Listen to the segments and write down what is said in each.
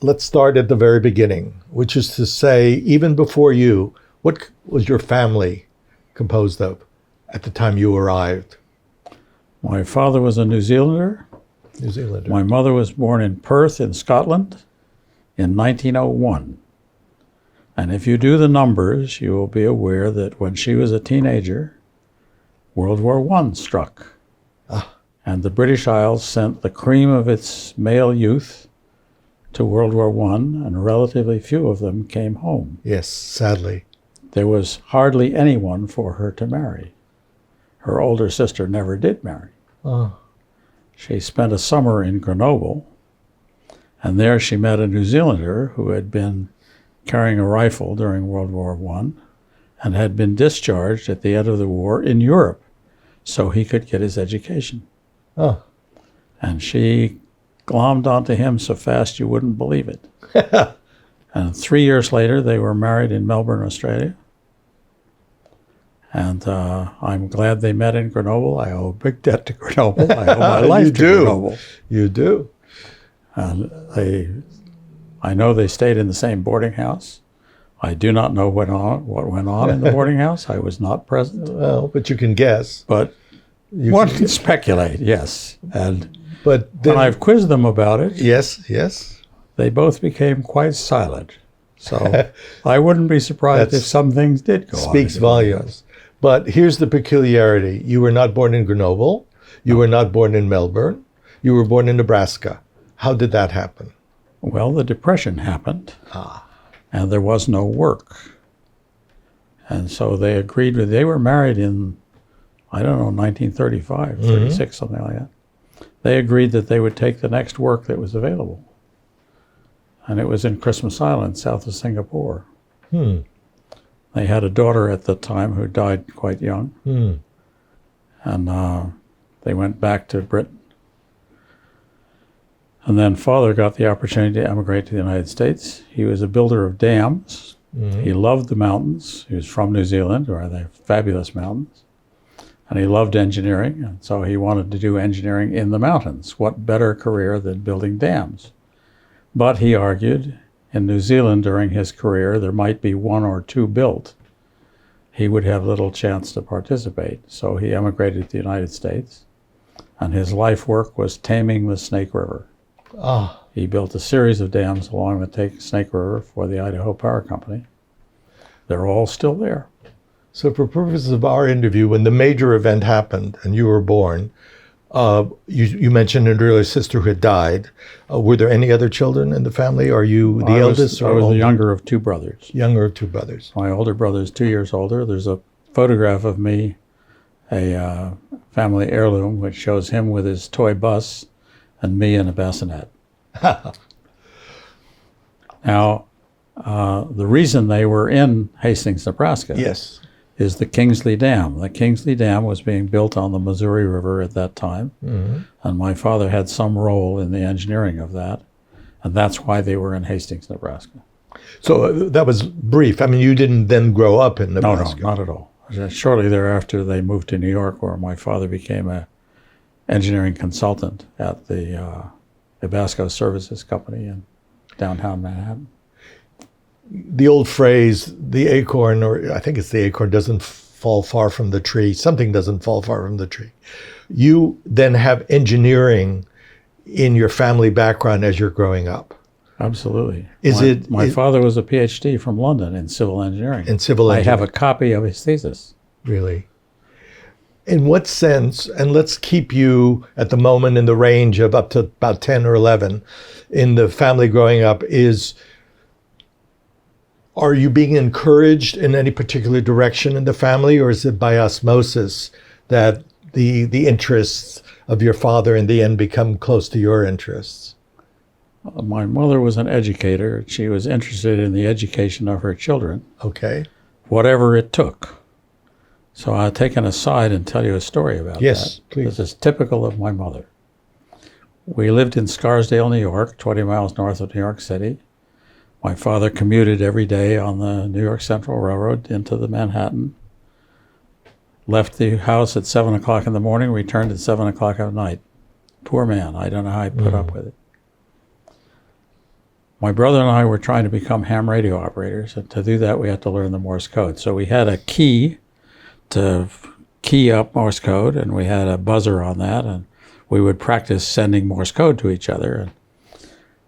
let's start at the very beginning, which is to say, even before you, what was your family composed of at the time you arrived? My father was a New Zealander. New Zealander. My mother was born in Perth in Scotland in 1901. And if you do the numbers, you will be aware that when she was a teenager, World War I struck. And the British Isles sent the cream of its male youth to World War I, and relatively few of them came home. Yes, sadly. There was hardly anyone for her to marry. Her older sister never did marry. She spent a summer in Grenoble, and there she met a New Zealander who had been carrying a rifle during World War I and had been discharged at the end of the war in Europe so he could get his education. And she glommed onto him so fast you wouldn't believe it. And 3 years later, they were married in Melbourne, Australia. And I'm glad they met in Grenoble. I owe a big debt to Grenoble. I owe my life to Grenoble. You do. And I know they stayed in the same boarding house. I do not know what went on in the boarding house. I was not present. Well, but you can guess. But one can speculate, yes. And but then, when I've quizzed them about it, yes, they both became quite silent. So I wouldn't be surprised if some things did go on. Speaks volumes. But here's the peculiarity. You were not born in Grenoble. You were not born in Melbourne. You were born in Nebraska. How did that happen? Well, the Depression happened, and there was no work. And so they agreed they were married in, I don't know, 1935, 36, something like that. They agreed that they would take the next work that was available. And it was in Christmas Island, south of Singapore. They had a daughter at the time who died quite young. And they went back to Britain. And then father got the opportunity to emigrate to the United States. He was a builder of dams. He loved the mountains. He was from New Zealand, where they're fabulous mountains. And he loved engineering, and so he wanted to do engineering in the mountains. What better career than building dams? But he argued, in New Zealand during his career, there might be one or two built. He would have little chance to participate. So he emigrated to the United States, and his life work was taming the Snake River. He built a series of dams along the Snake River for the Idaho Power Company. They're all still there. So for purposes of our interview, when the major event happened and you were born, you mentioned an earlier sister who had died. Were there any other children in the family? Are you the eldest? I was the younger of two brothers. Younger of two brothers. My older brother is 2 years older. There's a photograph of me, a family heirloom, which shows him with his toy bus and me in a bassinet. Now, the reason they were in Hastings, Nebraska is the Kingsley Dam. The Kingsley Dam was being built on the Missouri River at that time, and my father had some role in the engineering of that, and that's why they were in Hastings, Nebraska. So that was brief. I mean, you didn't then grow up in Nebraska? No, not at all. Shortly thereafter, they moved to New York, where my father became an engineering consultant at the Abasco Services Company in downtown Manhattan. The old phrase, the acorn, or I think it's the acorn, doesn't fall far from the tree. Something doesn't fall far from the tree. You then have engineering in your family background as you're growing up. Absolutely. My father was a PhD from London in civil engineering. In civil engineering. I have a copy of his thesis. Really? In what sense, and let's keep you at the moment in the range of up to about 10 or 11, in the family growing up, are you being encouraged in any particular direction in the family, or is it by osmosis that the interests of your father in the end become close to your interests? My mother was an educator. She was interested in the education of her children. Okay. Whatever it took. So I'll take an aside and tell you a story about that. Yes, please. This is typical of my mother. We lived in Scarsdale, New York, 20 miles north of New York City. My father commuted every day on the New York Central Railroad into the Manhattan, left the house at 7 o'clock in the morning, returned at 7 o'clock at night. Poor man. I don't know how he put up with it. my brother and I were trying to become ham radio operators, and to do that we had to learn the Morse code. So we had a key to key up Morse code, and we had a buzzer on that, and we would practice sending Morse code to each other. And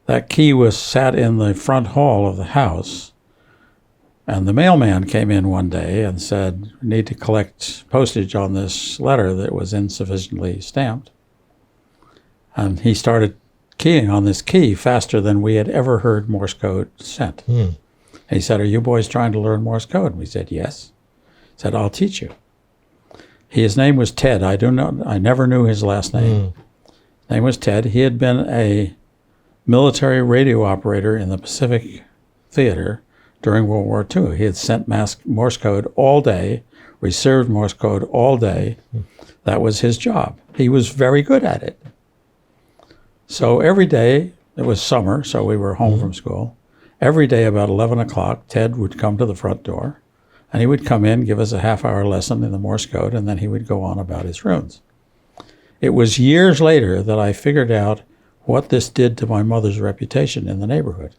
that key was sat in the front hall of the house, and the mailman came in one day and said, "We need to collect postage on this letter that was insufficiently stamped." And he started keying on this key faster than we had ever heard Morse code sent. And he said, "Are you boys trying to learn Morse code?" And we said, "Yes." He said, "I'll teach you." His name was Ted. I never knew his last name. His name was Ted. He had been a military radio operator in the Pacific Theater during World War II. He had sent Morse code all day, received Morse code all day. That was his job. He was very good at it. So every day, it was summer, so we were home from school. Every day about 11 o'clock, Ted would come to the front door, and he would come in, give us a half-hour lesson in the Morse code, and then he would go on about his runes. It was years later that I figured out what this did to my mother's reputation in the neighborhood.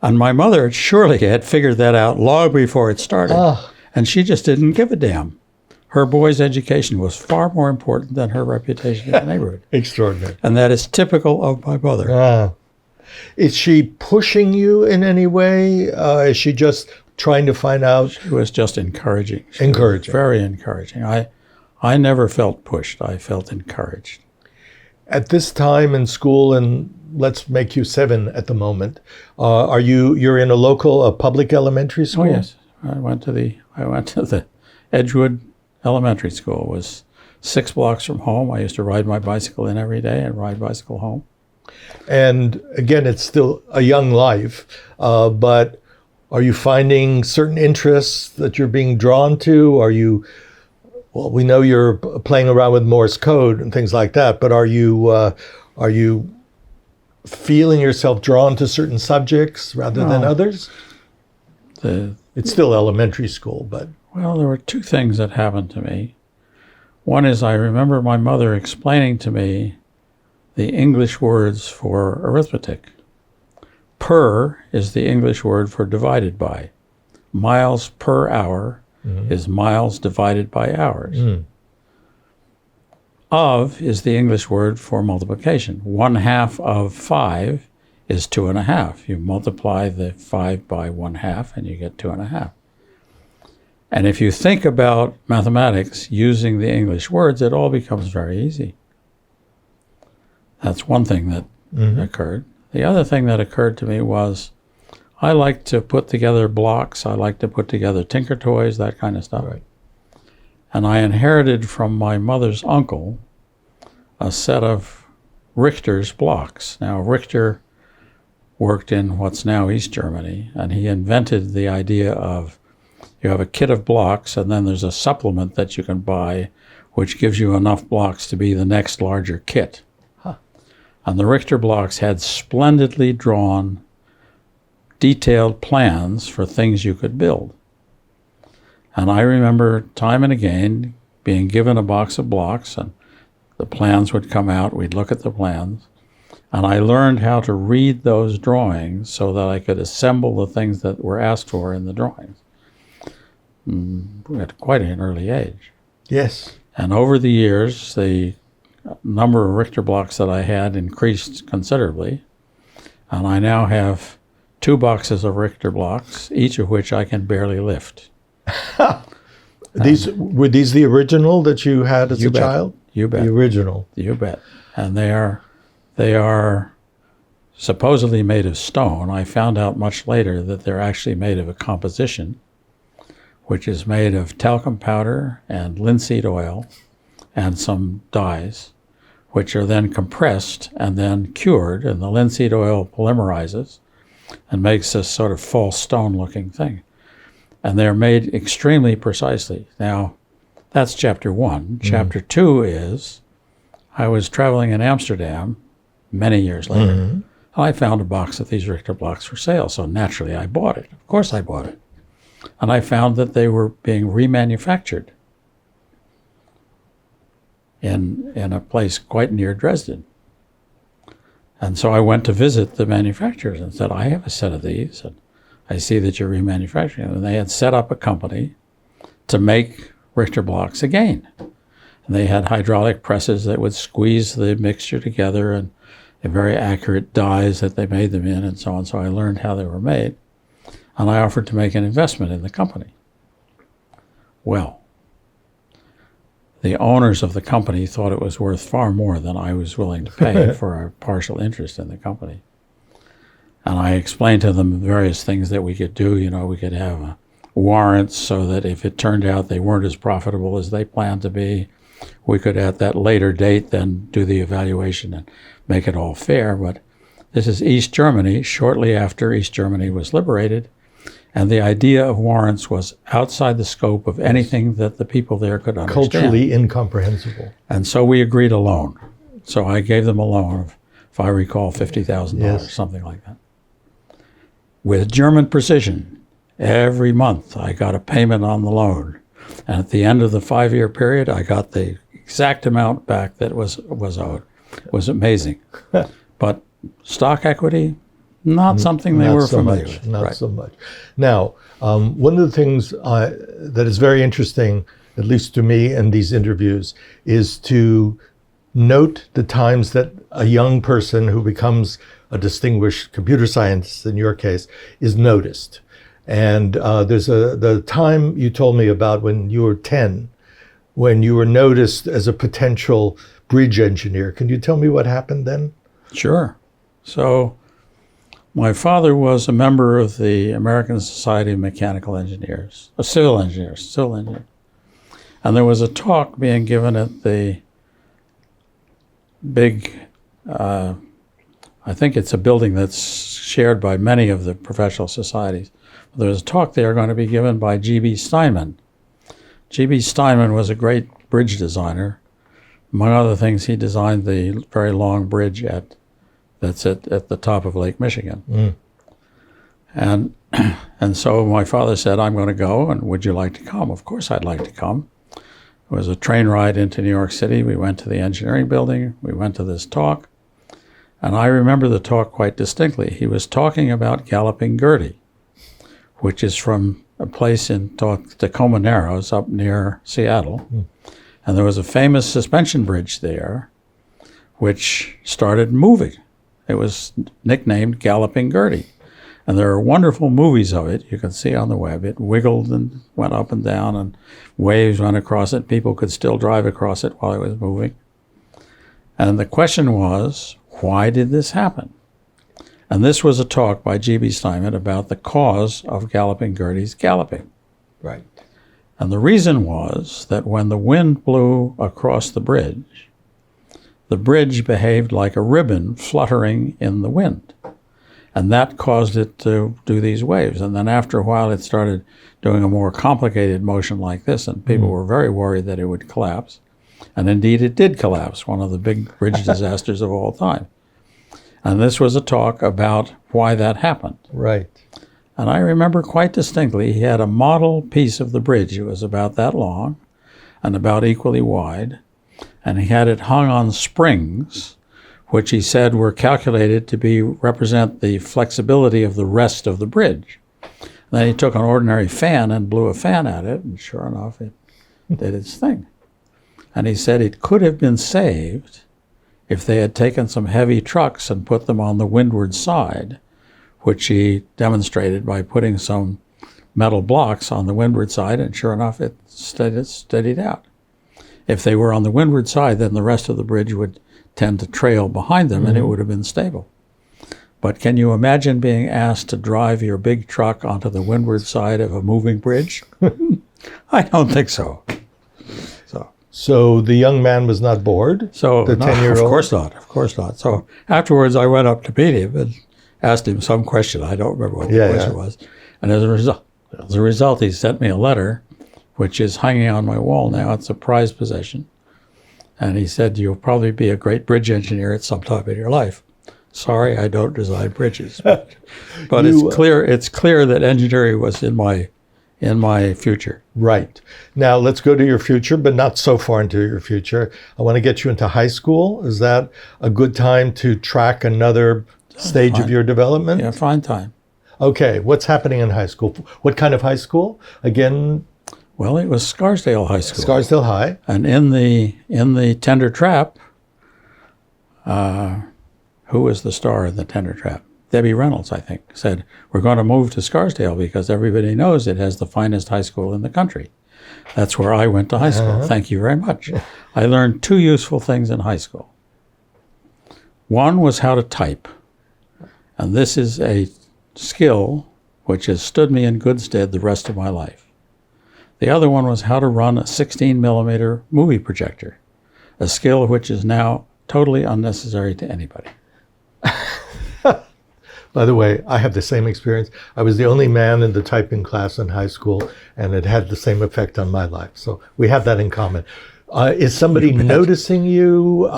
And my mother surely had figured that out long before it started, and she just didn't give a damn. Her boy's education was far more important than her reputation in the neighborhood. Extraordinary. And that is typical of my mother. Is she pushing you in any way? Is she just trying to find out? She was just encouraging. Encouraging. Very encouraging. I never felt pushed. I felt encouraged. At this time in school, and let's make you 7 at the moment, you're in a public elementary school? Oh, yes. I went to the Edgewood Elementary School. It was 6 blocks from home. I used to ride my bicycle in every day and ride bicycle home. And again, it's still a young life, but are you finding certain interests that you're being drawn to? Well, we know you're playing around with Morse code and things like that, but are you feeling yourself drawn to certain subjects rather than others? It's still elementary school, but... Well, there were 2 things that happened to me. One is I remember my mother explaining to me the English words for arithmetic. Per is the English word for divided by. Miles per hour is miles divided by hours. Of is the English word for multiplication. 1/2 of 5 is 2.5. You multiply the 5 by 1/2 and you get 2.5. And if you think about mathematics using the English words, it all becomes very easy. That's one thing that occurred. The other thing that occurred to me was I like to put together blocks. I like to put together Tinker Toys, that kind of stuff. Right. And I inherited from my mother's uncle a set of Richter's blocks. Now, Richter worked in what's now East Germany, and he invented the idea of you have a kit of blocks, and then there's a supplement that you can buy which gives you enough blocks to be the next larger kit. And the Richter blocks had splendidly drawn, detailed plans for things you could build. And I remember time and again being given a box of blocks, and the plans would come out, we'd look at the plans, and I learned how to read those drawings so that I could assemble the things that were asked for in the drawings. At quite an early age. Yes. And over the years, the number of Richter blocks that I had increased considerably, and I now have 2 boxes of Richter blocks, each of which I can barely lift. Were these the original that you had as a child? You bet. The original. You bet. And they are supposedly made of stone. I found out much later that they're actually made of a composition, which is made of talcum powder and linseed oil and some dyes, which are then compressed and then cured, and the linseed oil polymerizes and makes this sort of false stone-looking thing. And they're made extremely precisely. Now, that's chapter 1. Chapter 2 is, I was traveling in Amsterdam many years later, and I found a box of these Richter blocks for sale, so naturally I bought it. Of course I bought it. And I found that they were being remanufactured in a place quite near Dresden. And so I went to visit the manufacturers and said, I have a set of these, and I see that you're remanufacturing them. And they had set up a company to make Richter blocks again. And they had hydraulic presses that would squeeze the mixture together, and very accurate dies that they made them in, and so on. So I learned how they were made, and I offered to make an investment in the company. Well, the owners of the company thought it was worth far more than I was willing to pay for a partial interest in the company. And I explained to them various things that we could do. You know, we could have warrants so that if it turned out they weren't as profitable as they planned to be, we could at that later date then do the evaluation and make it all fair. But this is East Germany, shortly after East Germany was liberated, and the idea of warrants was outside the scope of anything that the people there could understand. Culturally incomprehensible. And so we agreed a loan. So I gave them a loan of, if I recall, $50,000, Yes. something like that. With German precision, every month I got a payment on the loan. And at the end of the 5-year period, I got the exact amount back that was owed. It was amazing. But stock equity, not something they were familiar with. Not so much. Now, one of the things that is very interesting, at least to me in these interviews, is to note the times that a young person who becomes a distinguished computer scientist, in your case, is noticed. And there's the time you told me about when you were 10, when you were noticed as a potential bridge engineer. Can you tell me what happened then? Sure. So my father was a member of the American Society of Mechanical Engineers, civil engineer. And there was a talk being given at the big, I think it's a building that's shared by many of the professional societies. There was a talk there going to be given by G.B. Steinman. G.B. Steinman was a great bridge designer. Among other things, he designed the very long bridge that's at the top of Lake Michigan. And so my father said, I'm going to go, and would you like to come? Of course I'd like to come. It was a train ride into New York City. We went to the engineering building. We went to this talk. And I remember the talk quite distinctly. He was talking about Galloping Gertie, which is from a place in Tacoma Narrows up near Seattle. And there was a famous suspension bridge there which started moving. It was nicknamed Galloping Gertie. And there are wonderful movies of it. You can see on the web. It wiggled and went up and down, and waves went across it. People could still drive across it while it was moving. And the question was, why did this happen? And this was a talk by G.B. Steinman about the cause of Galloping Gertie's galloping. Right. And the reason was that when the wind blew across the bridge behaved like a ribbon fluttering in the wind. And that caused it to do these waves. And then after a while, it started doing a more complicated motion like this, and people were very worried that it would collapse. And indeed, it did collapse, one of the big bridge disasters of all time. And this was a talk about why that happened. Right. And I remember quite distinctly, he had a model piece of the bridge. It was about that long and about equally wide. And he had it hung on springs, which he said were calculated to represent the flexibility of the rest of the bridge. And then he took an ordinary fan and blew a fan at it, and sure enough, it did its thing. And he said it could have been saved if they had taken some heavy trucks and put them on the windward side, which he demonstrated by putting some metal blocks on the windward side, and sure enough, it steadied out. If they were on the windward side, then the rest of the bridge would tend to trail behind them, and it would have been stable. But can you imagine being asked to drive your big truck onto the windward side of a moving bridge? I don't think so. So the young man was not bored? So the 10-year-old? Of course not. So afterwards, I went up to meet him and asked him some question. I don't remember what the question was. And as a result, he sent me a letter, which is hanging on my wall now. It's a prized possession. And he said, you'll probably be a great bridge engineer at some time in your life. Sorry, I don't design bridges. But it's clear that engineering was in in my future. Right. Now let's go to your future, but not so far into your future. I want to get you into high school. Is that a good time to track another stage of your development? Yeah, fine time. Okay. What's happening in high school? What kind of high school? Again, Well, it was Scarsdale High School. Scarsdale High. And in the Tender Trap, who was the star of the Tender Trap? Debbie Reynolds, I think, said, we're going to move to Scarsdale because everybody knows it has the finest high school in the country. That's where I went to high school. Thank you very much. I learned 2 useful things in high school. One was how to type. And this is a skill which has stood me in good stead the rest of my life. The other one was how to run a 16 millimeter movie projector, a skill which is now totally unnecessary to anybody. By the way, I have the same experience. I was the only man in the typing class in high school, and it had the same effect on my life. So we have that in common. Is somebody noticing you?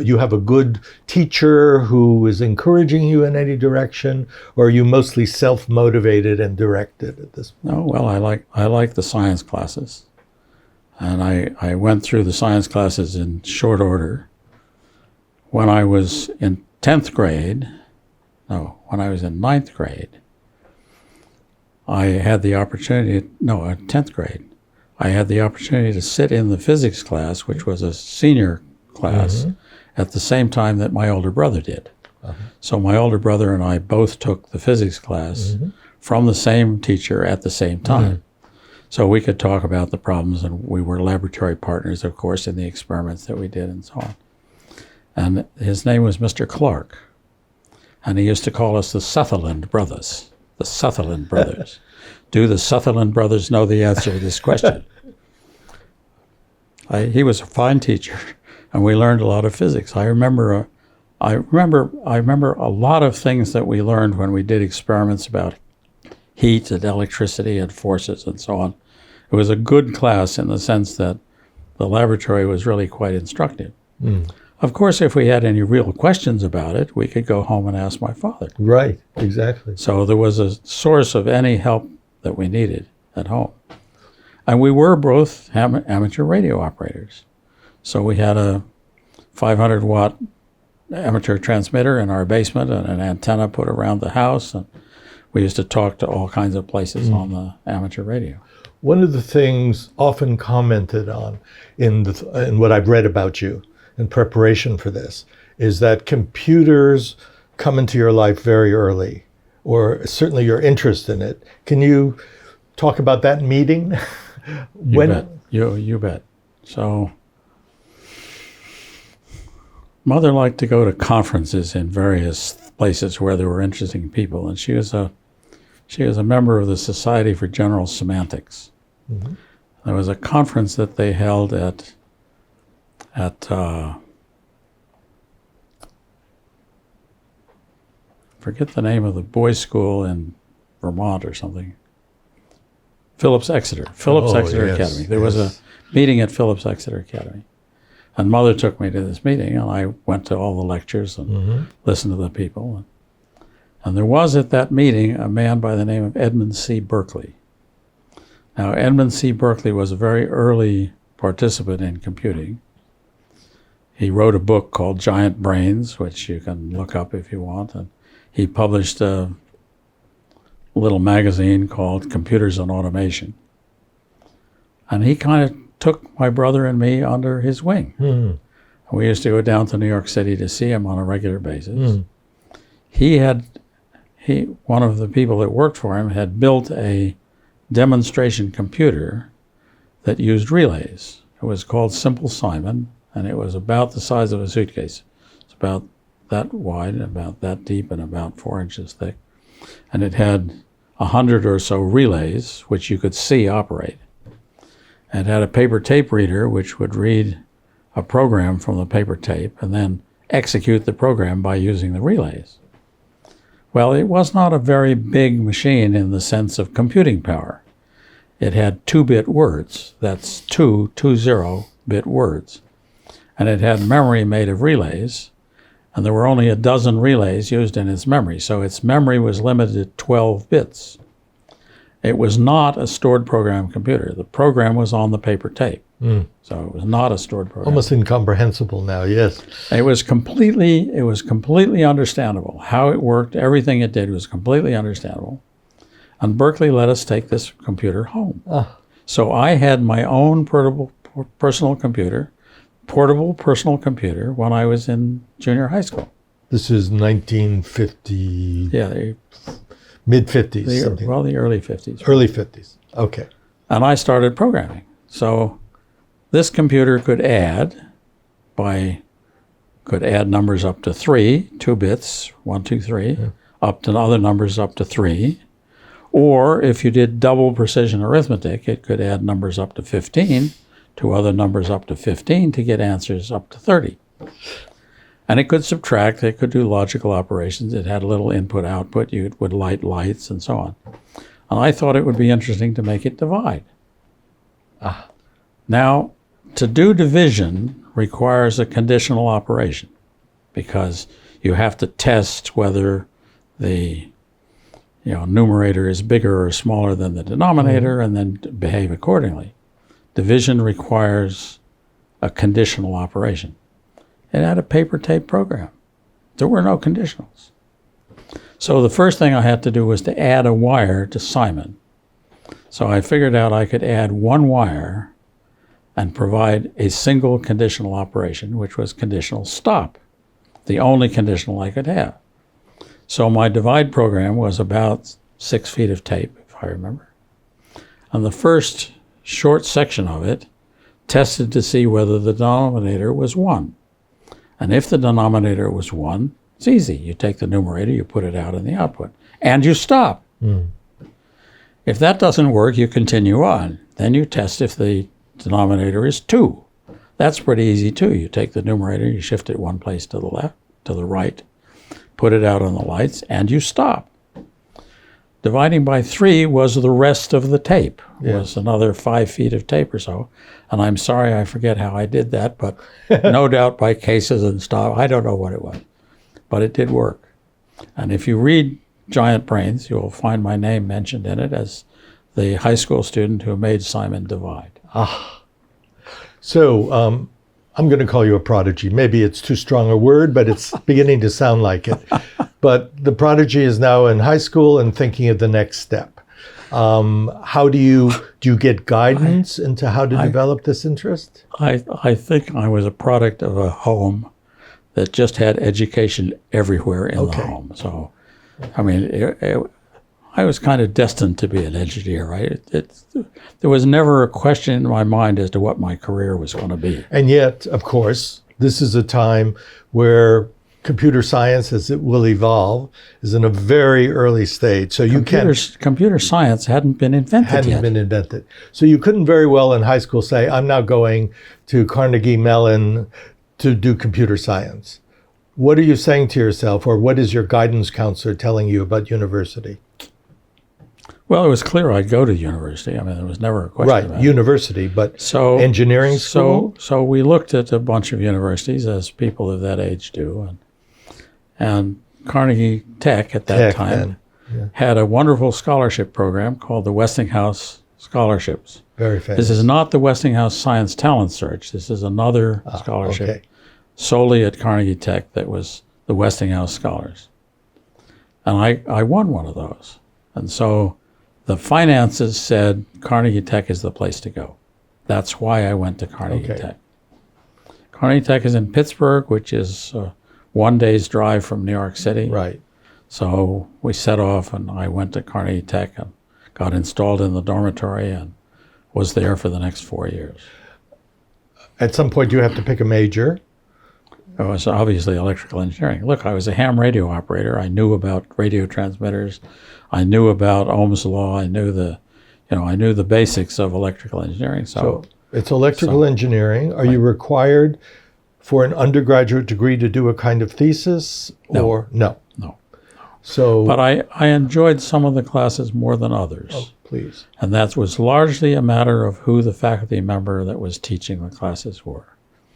You have a good teacher who is encouraging you in any direction, or are you mostly self-motivated and directed at this point? No, well, I like the science classes. And I went through the science classes in short order. When I was in 10th grade, when I was in 9th grade, I had the opportunity, 10th grade, I had the opportunity to sit in the physics class, which was a senior class, at the same time that my older brother did. So my older brother and I both took the physics class from the same teacher at the same time. So we could talk about the problems, and we were laboratory partners, of course, in the experiments that we did and so on. And his name was Mr. Clark. And he used to call us the Sutherland brothers. The Sutherland brothers. Do the Sutherland brothers know the answer to this question? He was a fine teacher, and we learned a lot of physics. I remember a lot of things that we learned when we did experiments about heat and electricity and forces and so on. It was a good class in the sense that the laboratory was really quite instructive. Of course, if we had any real questions about it, we could go home and ask my father. Right, exactly. So there was a source of any help that we needed at home. And we were both amateur radio operators. So we had a 500-watt amateur transmitter in our basement and an antenna put around the house. And we used to talk to all kinds of places on the amateur radio. One of the things often commented on in what I've read about you in preparation for this is that computers come into your life very early, or certainly your interest in it. Can you talk about that meeting? You bet. So Mother liked to go to conferences in various places where there were interesting people, and she was a member of the Society for General Semantics. There was a conference that they held at forget the name of the boys' school in Vermont or something. Phillips Exeter Academy. There was a meeting at Phillips Exeter Academy. And Mother took me to this meeting, and I went to all the lectures and listened to the people. And there was at that meeting a man by the name of Edmund C. Berkeley. Now, Edmund C. Berkeley was a very early participant in computing. He wrote a book called Giant Brains, which you can look up if you want. And he published a little magazine called Computers and Automation. And he kind of took my brother and me under his wing. We used to go down to New York City to see him on a regular basis. One of the people that worked for him had built a demonstration computer that used relays. It was called Simple Simon, and it was about the size of a suitcase. It's about that wide, about that deep, and about 4 inches thick. And it had 100 or so relays, which you could see operate. It had a paper tape reader, which would read a program from the paper tape and then execute the program by using the relays. Well, it was not a very big machine in the sense of computing power. It had 2-bit words. That's 20-bit words. And it had memory made of relays, and there were only a dozen relays used in its memory. So its memory was limited to 12 bits. It was not a stored program computer. The program was on the paper tape. So it was not a stored program. Almost incomprehensible now, yes. It was completely understandable. How it worked, everything it did was completely understandable. And Berkeley let us take this computer home. So I had my own portable personal computer when I was in junior high school. This is 1950. Yeah, mid-50s, something. Well, the early 50s. Early 50s, okay. And I started programming. So this computer could add numbers up to 3, 2 bits, 1, 2, 3, up to other numbers up to 3. Or if you did double precision arithmetic, it could add numbers up to 15 to other numbers up to 15 to get answers up to 30. And it could subtract, it could do logical operations. It had a little input-output. You would light lights and so on. And I thought it would be interesting to make it divide. Now, to do division requires a conditional operation because you have to test whether the numerator is bigger or smaller than the denominator and then behave accordingly. Division requires a conditional operation. It had a paper tape program. There were no conditionals. So the first thing I had to do was to add a wire to Simon. So I figured out I could add one wire and provide a single conditional operation, which was conditional stop, the only conditional I could have. So my divide program was about 6 feet of tape, if I remember. And the first short section of it tested to see whether the denominator was 1. And if the denominator was 1, it's easy. You take the numerator, you put it out in the output, and you stop. If that doesn't work, you continue on. Then you test if the denominator is 2. That's pretty easy too. You take the numerator, you shift it one place to the left, to the right, put it out on the lights, and you stop. Dividing by 3 was the rest of the tape, was another 5 feet of tape or so. And I'm sorry, I forget how I did that, but no doubt by cases and stop. I don't know what it was, but it did work. And if you read Giant Brains, you'll find my name mentioned in it as the high school student who made Simon divide. So I'm going to call you a prodigy. Maybe it's too strong a word, but it's beginning to sound like it. But the prodigy is now in high school and thinking of the next step. How do you get guidance into how to develop this interest? I think I was a product of a home that just had education everywhere in the home. So, I mean, I was kind of destined to be an engineer, right? There was never a question in my mind as to what my career was going to be. And yet, of course, this is a time where computer science, as it will evolve, is in a very early stage. So computer science hadn't been invented. So you couldn't very well in high school say, I'm now going to Carnegie Mellon to do computer science. What are you saying to yourself, or what is your guidance counselor telling you about university? Well, it was clear I'd go to university. I mean, there was never a question about it. University, but engineering school? So we looked at a bunch of universities, as people of that age do. And Carnegie Tech at that time had a wonderful scholarship program called the Westinghouse Scholarships. Very famous. This is not the Westinghouse Science Talent Search. This is another scholarship solely at Carnegie Tech that was the Westinghouse Scholars. And I won one of those. And so the finances said Carnegie Tech is the place to go. That's why I went to Carnegie Tech. Carnegie Tech is in Pittsburgh, which is 1 day's drive from New York City. Right. So we set off, and I went to Carnegie Tech and got installed in the dormitory and was there for the next 4 years. At some point, you have to pick a major. It was obviously electrical engineering. Look, I was a ham radio operator. I knew about radio transmitters. I knew about Ohm's law. I knew the basics of electrical engineering. So it's electrical engineering. Are you required for an undergraduate degree to do a kind of thesis? No. No. So, but I enjoyed some of the classes more than others. Oh, please. And that was largely a matter of who the faculty member that was teaching the classes were.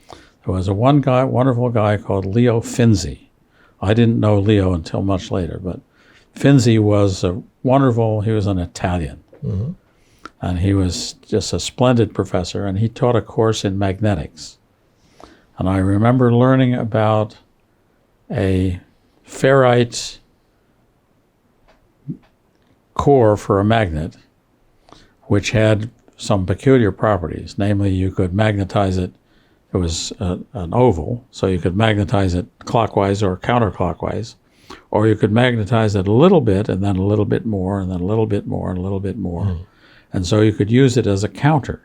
There was a wonderful guy called Leo Finzi. I didn't know Leo until much later, but Finzi was he was an Italian. And he was just a splendid professor, and he taught a course in magnetics. And I remember learning about a ferrite core for a magnet, which had some peculiar properties. Namely, you could magnetize it. It was an oval, so you could magnetize it clockwise or counterclockwise, or you could magnetize it a little bit and then a little bit more and then a little bit more and a little bit more. And so you could use it as a counter.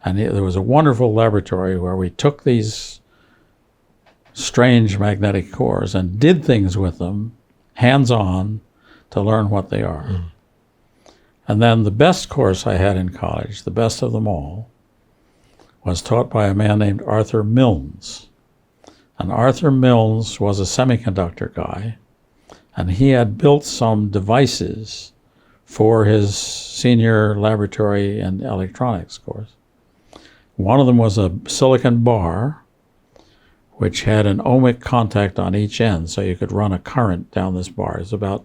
And there was a wonderful laboratory where we took these strange magnetic cores and did things with them, hands-on, to learn what they are. And then the best course I had in college, the best of them all, was taught by a man named Arthur Milnes. And Arthur Milnes was a semiconductor guy, and he had built some devices for his senior laboratory and electronics course. One of them was a silicon bar, which had an ohmic contact on each end, so you could run a current down this bar. It's about a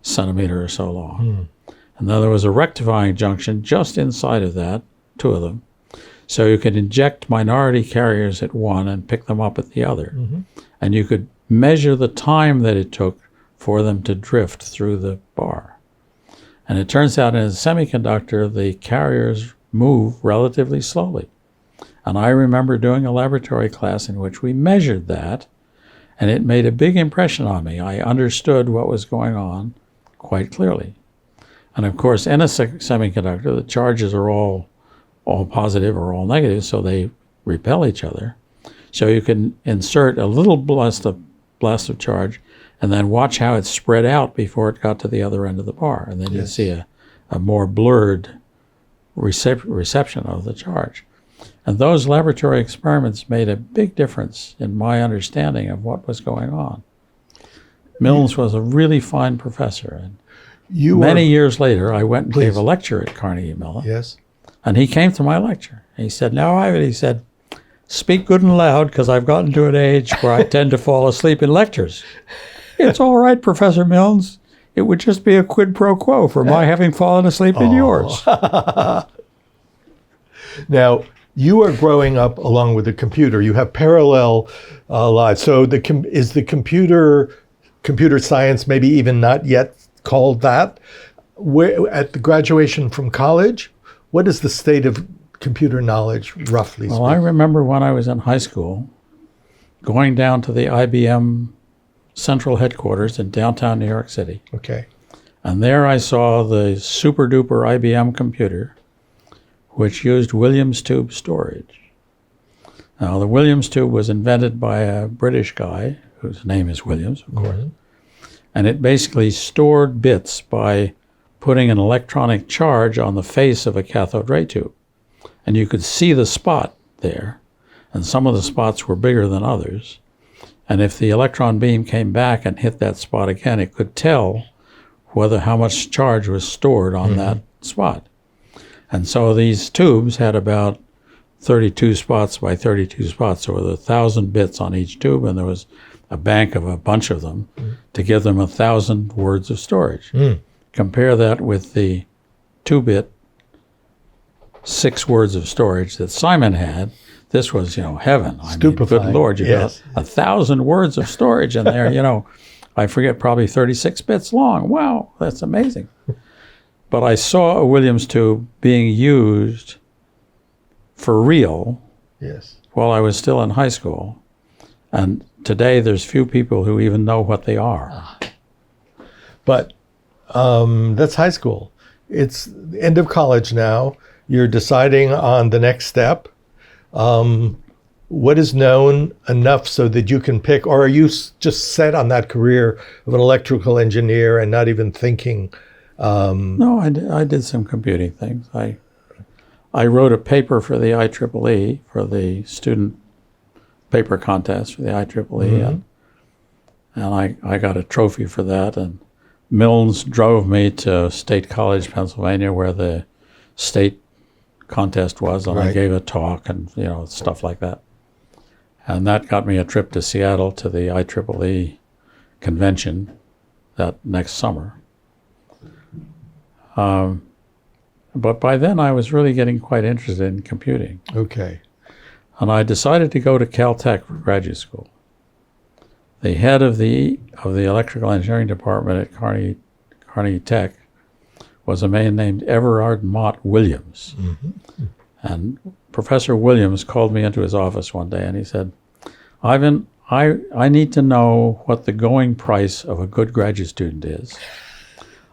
centimeter or so long. And then there was a rectifying junction just inside of that, two of them, so you could inject minority carriers at one and pick them up at the other. And you could measure the time that it took for them to drift through the bar. And it turns out in a semiconductor, the carriers move relatively slowly. And I remember doing a laboratory class in which we measured that, and it made a big impression on me. I understood what was going on quite clearly. And of course, in a semiconductor, the charges are all positive or all negative, so they repel each other. So you can insert a little blast of charge and then watch how it spread out before it got to the other end of the bar. And then you see a more blurred reception of the charge. And those laboratory experiments made a big difference in my understanding of what was going on. Milnes was a really fine professor. And many years later, I went and gave a lecture at Carnegie Mellon. And he came to my lecture. And he said, "Now, Ivan," he said, "speak good and loud, because I've gotten to an age where I tend to fall asleep in lectures." "It's all right, Professor Milnes. It would just be a quid pro quo for my having fallen asleep in yours." Now, you are growing up along with the computer. You have parallel lives. So is the computer science maybe even not yet called that? At the graduation from college, what is the state of computer knowledge, roughly speaking? Well, I remember when I was in high school, going down to the IBM central headquarters in downtown New York City. Okay. And there I saw the super duper IBM computer, which used Williams tube storage. Now, the Williams tube was invented by a British guy, whose name is Williams, of course. And it basically stored bits by putting an electronic charge on the face of a cathode ray tube. And you could see the spot there, and some of the spots were bigger than others. And if the electron beam came back and hit that spot again, it could tell how much charge was stored on that spot. And so these tubes had about 32 spots by 32 spots. So there were 1,000 bits on each tube, and there was a bank of a bunch of them to give them 1,000 words of storage. Compare that with the 2-bit 6 words of storage that Simon had. This was, heaven. I mean, good Lord, you got 1,000 words of storage in there, I forget, probably 36 bits long. Wow, that's amazing. But I saw a Williams tube being used for real while I was still in high school. And today there's few people who even know what they are. But that's high school. It's the end of college now. You're deciding on the next step. What is known enough so that you can pick, or are you just set on that career of an electrical engineer and not even thinking? No, I did some computing things. I wrote a paper for the IEEE, for the student paper contest for the IEEE, and I got a trophy for that. And Milnes drove me to State College, Pennsylvania, where the state contest was, and I gave a talk and stuff like that. And that got me a trip to Seattle to the IEEE convention that next summer. But by then I was really getting quite interested in computing. Okay. And I decided to go to Caltech for graduate school. The head of the electrical engineering department at Carnegie Tech was a man named Everard Mott Williams. Mm-hmm. And Professor Williams called me into his office one day and he said, Ivan, I need to know what the going price of a good graduate student is.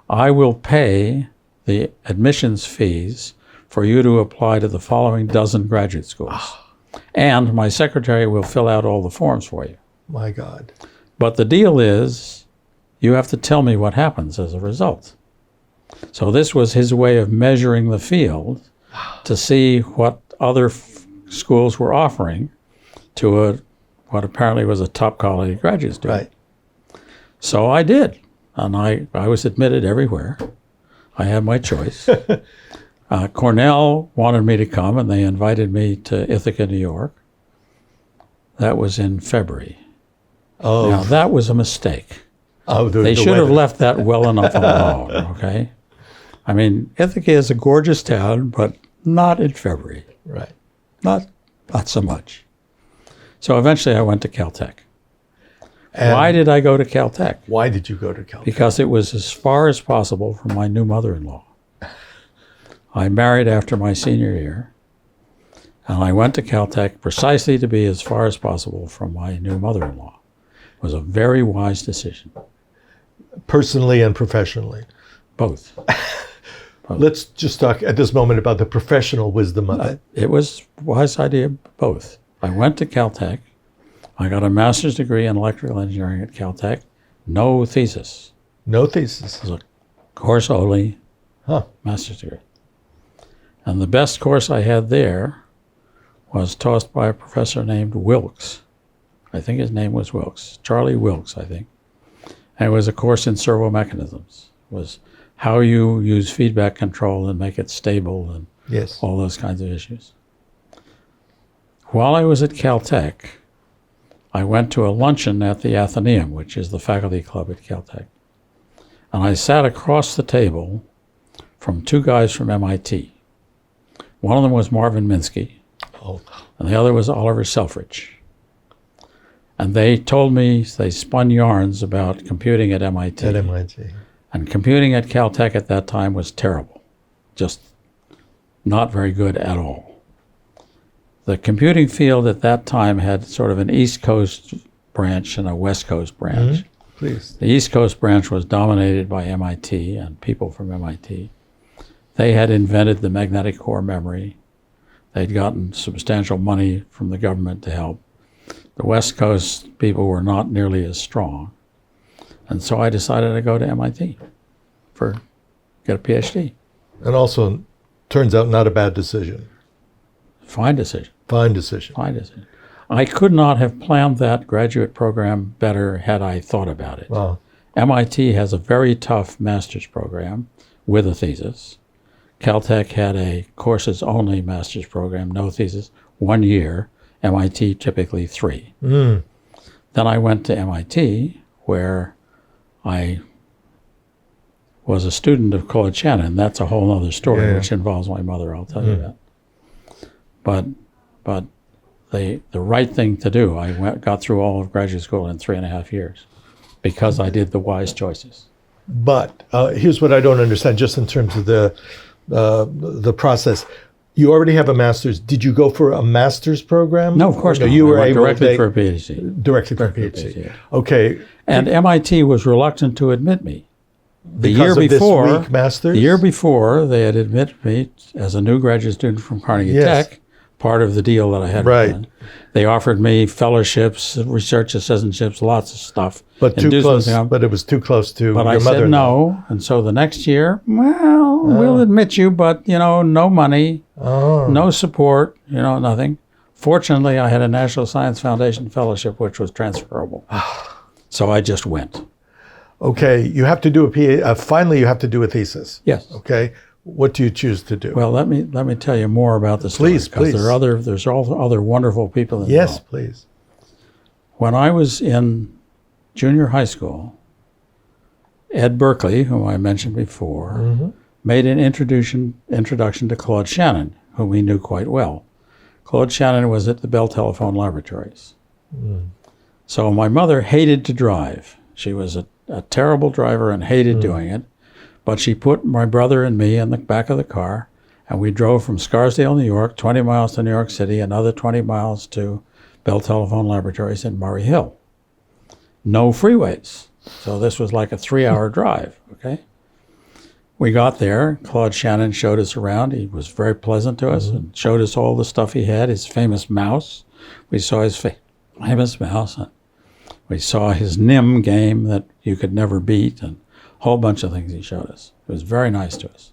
I will pay the admissions fees for you to apply to the following dozen graduate schools. And my secretary will fill out all the forms for you. My God. But the deal is, you have to tell me what happens as a result. So this was his way of measuring the field to see what other schools were offering to what apparently was a top quality graduate student. Right. So I did. And I was admitted everywhere. I had my choice. Cornell wanted me to come, and they invited me to Ithaca, New York. That was in February. Oh. Now, that was a mistake. Oh, they should have left that well enough alone, okay? I mean, Ithaca is a gorgeous town, but not in February. Right. Not so much. So eventually I went to Caltech. And why did I go to Caltech? Why did you go to Caltech? Because it was as far as possible from my new mother-in-law. I married after my senior year, and I went to Caltech precisely to be as far as possible from my new mother-in-law. It was a very wise decision. Personally and professionally? Both. Let's just talk at this moment about the professional wisdom of it. It was a wise idea, both. I went to Caltech. I got a master's degree in electrical engineering at Caltech. No thesis. No thesis. It was a course only master's degree. And the best course I had there was taught by a professor named Wilkes. I think his name was Wilkes. Charlie Wilkes, I think. And it was a course in servo mechanisms. It was how you use feedback control and make it stable and all those kinds of issues. While I was at Caltech, I went to a luncheon at the Athenaeum, which is the faculty club at Caltech. And I sat across the table from two guys from MIT. One of them was Marvin Minsky, and the other was Oliver Selfridge. And they told me, they spun yarns about computing at MIT. At MIT. And computing at Caltech at that time was terrible, just not very good at all. The computing field at that time had sort of an East Coast branch and a West Coast branch. Mm-hmm. Please. The East Coast branch was dominated by MIT and people from MIT. They had invented the magnetic core memory. They'd gotten substantial money from the government to help. The West Coast people were not nearly as strong. And so I decided to go to MIT get a PhD. And also, turns out not a bad decision. Fine decision. Fine decision. Fine decision. I could not have planned that graduate program better had I thought about it. Wow. MIT has a very tough master's program with a thesis. Caltech had a courses-only master's program, no thesis, 1 year. MIT typically 3. Mm. Then I went to MIT, where I was a student of Claude Shannon. That's a whole other story, which involves my mother. I'll tell you that. But the right thing to do. I got through all of graduate school in 3.5 years because I did the wise choices. But here's what I don't understand, just in terms of the process. You already have a master's. Did you go for a master's program? No, of course not. You were able directly for a PhD. Directly for a PhD. Yeah. Okay. And MIT was reluctant to admit me. The because year of before, this weak master's? The year before, they had admitted me as a new graduate student from Carnegie Tech, part of the deal that I had done. They offered me fellowships, research assistantships, lots of stuff. But too close. But it was too close to but your I mother. Said no, and so the next year, we'll admit you, but no money, no support, nothing. Fortunately, I had a National Science Foundation fellowship, which was transferable. So I just went. Okay, you have to do finally you have to do a thesis. Yes. Okay. What do you choose to do? Well, let me tell you more about the story. Please. There's all other wonderful people involved. Yes, please. When I was in junior high school, Ed Berkeley, whom I mentioned before, made an introduction to Claude Shannon, whom he knew quite well. Claude Shannon was at the Bell Telephone Laboratories. So my mother hated to drive. She was a terrible driver and hated doing it. But she put my brother and me in the back of the car, and we drove from Scarsdale, New York, 20 miles to New York City, another 20 miles to Bell Telephone Laboratories in Murray Hill. No freeways. So this was like a 3-hour drive, okay? We got there. Claude Shannon showed us around. He was very pleasant to us and showed us all the stuff he had, his famous mouse. We saw his famous mouse. We saw his NIM game that you could never beat, and a whole bunch of things he showed us. It was very nice to us.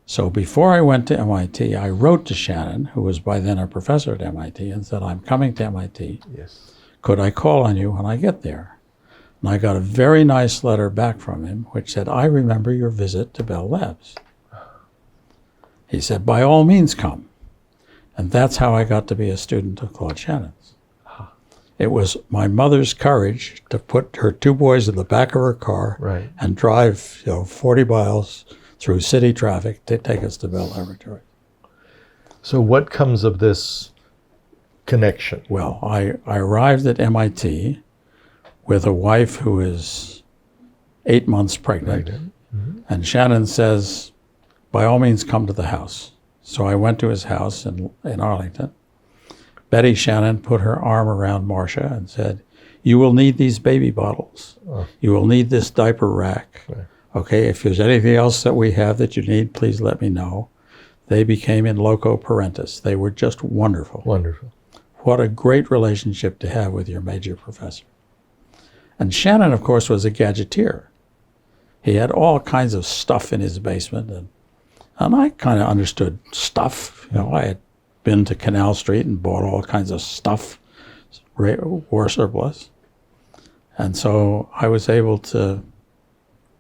So before I went to MIT, I wrote to Shannon, who was by then a professor at MIT, and said, I'm coming to MIT. Yes. Could I call on you when I get there? And I got a very nice letter back from him, which said, I remember your visit to Bell Labs. He said, by all means come. And that's how I got to be a student of Claude Shannon's. It was my mother's courage to put her 2 boys in the back of her car and drive 40 miles through city traffic to take us to Bell Laboratory. So what comes of this connection? Well, I arrived at MIT with a wife who is 8 months pregnant. And Shannon says, by all means, come to the house. So I went to his house in Arlington. Betty Shannon put her arm around Marcia and said, you will need these baby bottles. You will need this diaper rack. Okay, if there's anything else that we have that you need, please let me know. They became in loco parentis. They were just wonderful. Wonderful. What a great relationship to have with your major professor. And Shannon, of course, was a gadgeteer. He had all kinds of stuff in his basement, and I kind of understood stuff. I had been to Canal Street and bought all kinds of stuff, war surplus. And so I was able to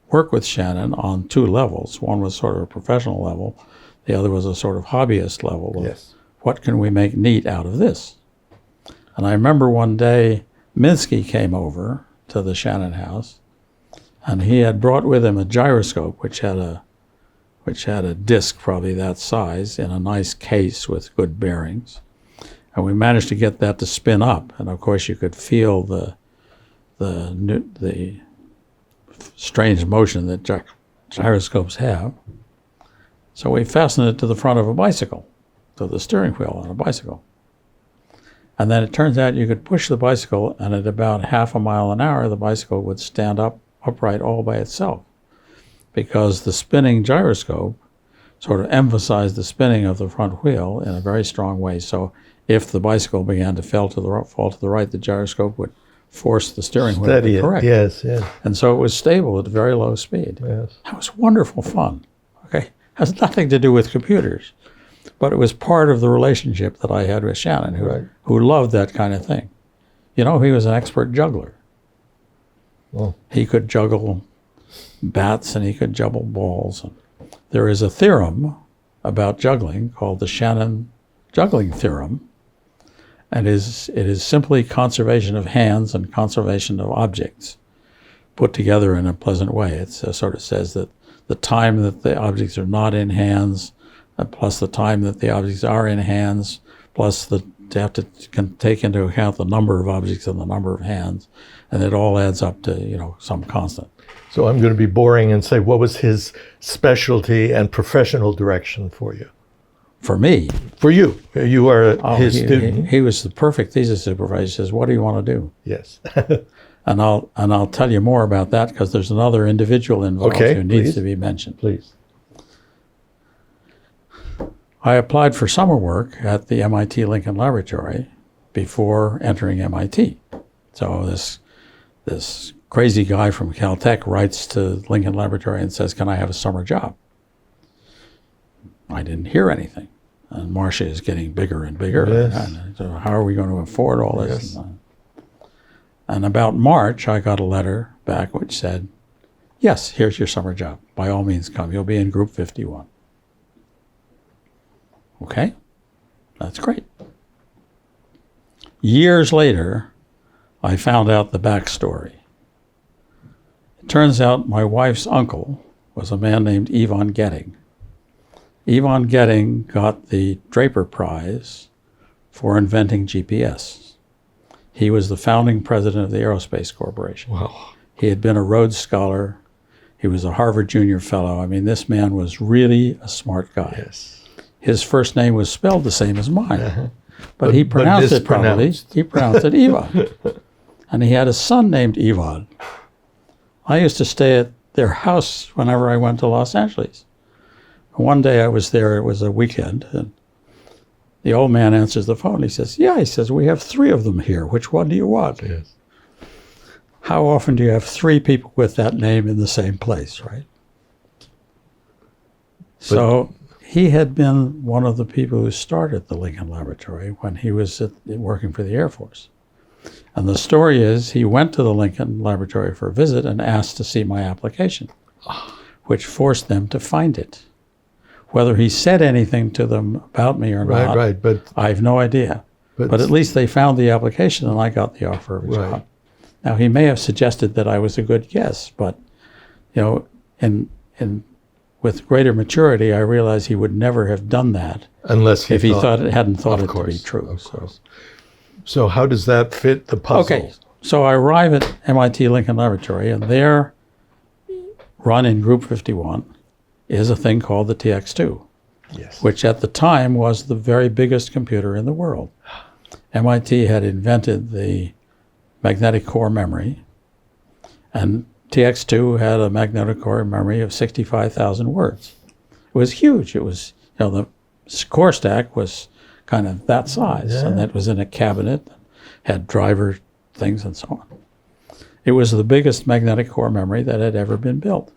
work with Shannon on 2 levels. One was sort of a professional level. The other was a sort of hobbyist level of what can we make neat out of this? And I remember one day Minsky came over to the Shannon house, and he had brought with him a gyroscope which had a disc probably that size in a nice case with good bearings. And we managed to get that to spin up. And of course you could feel the strange motion that gyroscopes have. So we fastened it to the front of a bicycle, to the steering wheel on a bicycle. And then it turns out you could push the bicycle, and at about half a mile an hour, the bicycle would stand upright all by itself, because the spinning gyroscope sort of emphasized the spinning of the front wheel in a very strong way. So if the bicycle began to fall to the right, the gyroscope would force the steering wheel to be correct. Yes. And so it was stable at very low speed. Yes. That was wonderful fun. Okay, has nothing to do with computers, but it was part of the relationship that I had with Shannon, who loved that kind of thing. He was an expert juggler. Oh. He could juggle bats and he could juggle balls. And there is a theorem about juggling called the Shannon juggling theorem, and it is simply conservation of hands and conservation of objects put together in a pleasant way. It sort of says that the time that the objects are not in hands, plus the time that the objects are in hands, plus they have to take into account the number of objects and the number of hands, and it all adds up to some constant. So I'm going to be boring and say, what was his specialty and professional direction for you? For me? For you. You are his student. He was the perfect thesis supervisor. He says, what do you want to do? Yes. And I'll tell you more about that, because there's another individual involved who needs to be mentioned. Please. I applied for summer work at the MIT Lincoln Laboratory before entering MIT. So this crazy guy from Caltech writes to Lincoln Laboratory and says, can I have a summer job? I didn't hear anything. And Marcia is getting bigger and bigger. Yes. And so how are we going to afford all this? Yes. And about March, I got a letter back which said, yes, here's your summer job. By all means, come. You'll be in group 51. Okay, that's great. Years later, I found out the backstory. It turns out my wife's uncle was a man named Yvonne Getting. Yvonne Getting got the Draper Prize for inventing GPS. He was the founding president of the Aerospace Corporation. Wow. He had been a Rhodes Scholar. He was a Harvard Junior Fellow. I mean, this man was really a smart guy. Yes. His first name was spelled the same as mine, Uh-huh. but he pronounced it probably. mispronounced. He pronounced it Yvonne. And he had a son named Yvonne. I used to stay at their house whenever I went to Los Angeles. One day I was there, it was a weekend, and the old man answers the phone. He says, yeah, he says, we have 3 of them here. Which one do you want? Yes. How often do you have 3 people with that name in the same place, right? So he had been one of the people who started the Lincoln Laboratory when he was working for the Air Force. And the story is he went to the Lincoln Laboratory for a visit and asked to see my application, which forced them to find it. Whether he said anything to them about me or not, Right, but I have no idea. But at least they found the application and I got the offer of a job. Now, he may have suggested that I was a good guess, but, you know, with greater maturity, I realized he would never have done that unless he if he hadn't thought of it course, to be true. Of course. So how does that fit the puzzle? Okay, so I arrive at MIT Lincoln Laboratory, and there, run in Group 51, is a thing called the TX2, Yes. which at the time was the very biggest computer in the world. MIT had invented the magnetic core memory, and TX2 had a magnetic core memory of 65,000 words. It was huge. It was, you know, the core stack was kind of that size, and that was in a cabinet, had driver things and so on. It was the biggest magnetic core memory that had ever been built.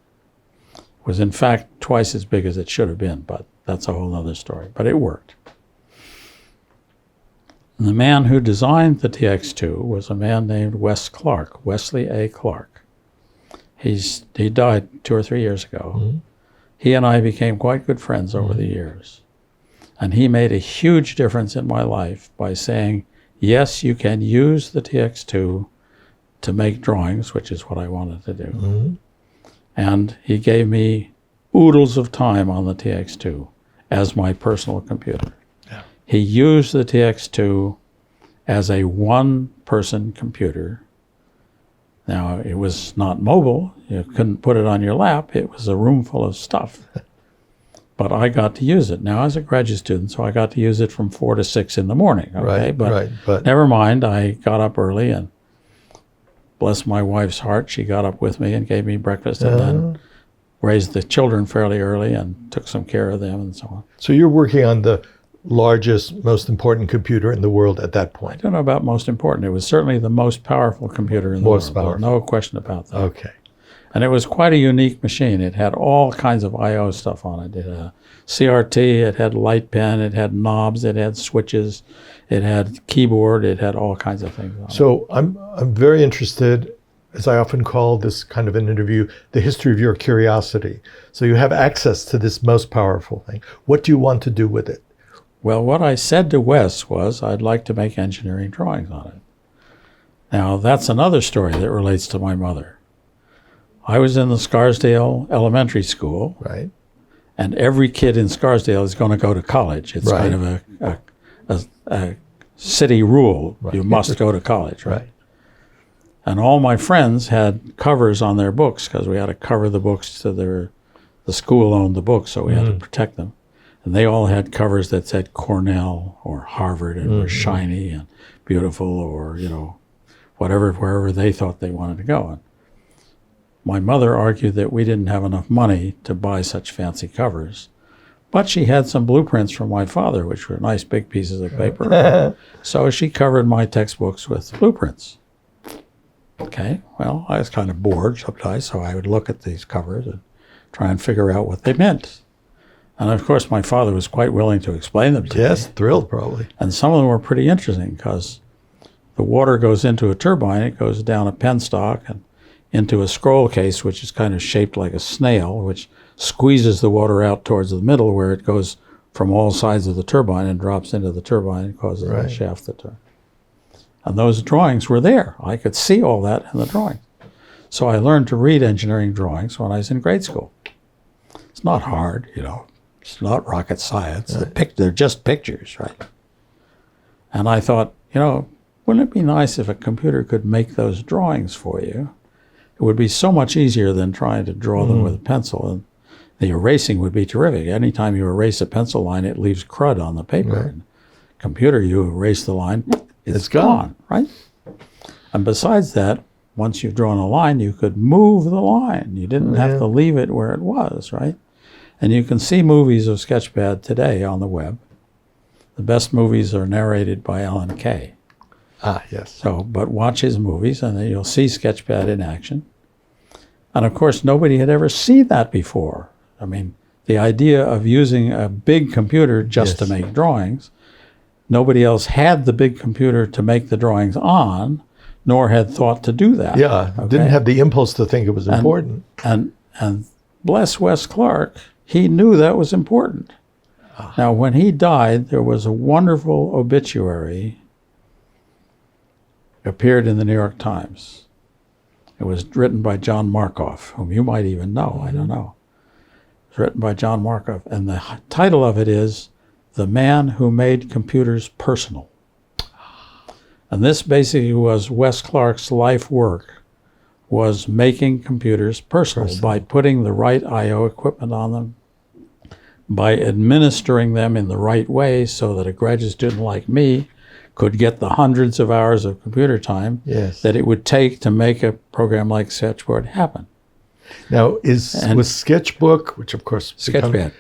It was in fact twice as big as it should have been, but that's a whole other story. But it worked. And the man who designed the TX2 was a man named Wes Clark, Wesley A. Clark. He died 2 or 3 years ago. Mm-hmm. He and I became quite good friends over the years. And he made a huge difference in my life by saying, yes, you can use the TX2 to make drawings, which is what I wanted to do. Mm-hmm. And he gave me oodles of time on the TX2 as my personal computer. Yeah. He used the TX2 as a one-person computer. Now, it was not mobile. You couldn't put it on your lap. It was a room full of stuff. But I got to use it. Now, I was a graduate student, so I got to use it from 4 to 6 in the morning. Okay? But never mind. I got up early, and bless my wife's heart, she got up with me and gave me breakfast and then raised the children fairly early and took some care of them and so on. So you're working on the largest, most important computer in the world at that point? I don't know about most important. It was certainly the most powerful computer in the world. Most powerful. No question about that. Okay. And it was quite a unique machine. It had all kinds of I.O. stuff on it. It had a CRT, it had light pen, it had knobs, it had switches, it had keyboard, it had all kinds of things on it. So I'm very interested, as I often call this kind of an interview, the history of your curiosity. So you have access to this most powerful thing. What do you want to do with it? Well, what I said to Wes was I'd like to make engineering drawings on it. Now, that's another story that relates to my mother. I was in the Scarsdale Elementary School. Right. And every kid in Scarsdale is going to go to college. It's kind of a city rule. Right. You must go to college, right? And all my friends had covers on their books because we had to cover the books to the school owned the books, so we had to protect them. And they all had covers that said Cornell or Harvard and were shiny and beautiful, or, you know, whatever, wherever they thought they wanted to go. And my mother argued that we didn't have enough money to buy such fancy covers, but she had some blueprints from my father, which were nice big pieces of paper. So she covered my textbooks with blueprints. Okay, well, I was kind of bored sometimes, so I would look at these covers and try and figure out what they meant. And of course, my father was quite willing to explain them to me. Yes, thrilled probably. And some of them were pretty interesting because the water goes into a turbine, it goes down a penstock and into a scroll case, which is kind of shaped like a snail, which squeezes the water out towards the middle where it goes from all sides of the turbine and drops into the turbine and causes the shaft to turn. And those drawings were there. I could see all that in the drawings. So I learned to read engineering drawings when I was in grade school. It's not hard, It's not rocket science. They're just pictures, right? And I thought, wouldn't it be nice if a computer could make those drawings for you? It would be so much easier than trying to draw them with a pencil. And the erasing would be terrific. Anytime you erase a pencil line, it leaves crud on the paper. Right. And computer, you erase the line, it's gone, right? And besides that, once you've drawn a line, you could move the line. You didn't have to leave it where it was, right? And you can see movies of Sketchpad today on the web. The best movies are narrated by Alan Kay. Ah, yes. So, but watch his movies and then you'll see Sketchpad in action. And of course, nobody had ever seen that before. I mean, the idea of using a big computer just to make drawings, nobody else had the big computer to make the drawings on, nor had thought to do that. Yeah, didn't have the impulse to think it was important. And bless Wes Clark, he knew that was important. Now, when he died, there was a wonderful obituary appeared in the New York Times. It was written by John Markoff, whom you might even know, I don't know. It was written by John Markoff, and the title of it is The Man Who Made Computers Personal. And this basically was Wes Clark's life work, was making computers personal by putting the right I/O equipment on them, by administering them in the right way so that a graduate student like me could get the hundreds of hours of computer time that it would take to make a program like Sketchboard happen. Now, was Sketchbook, which of course... Sketchpad.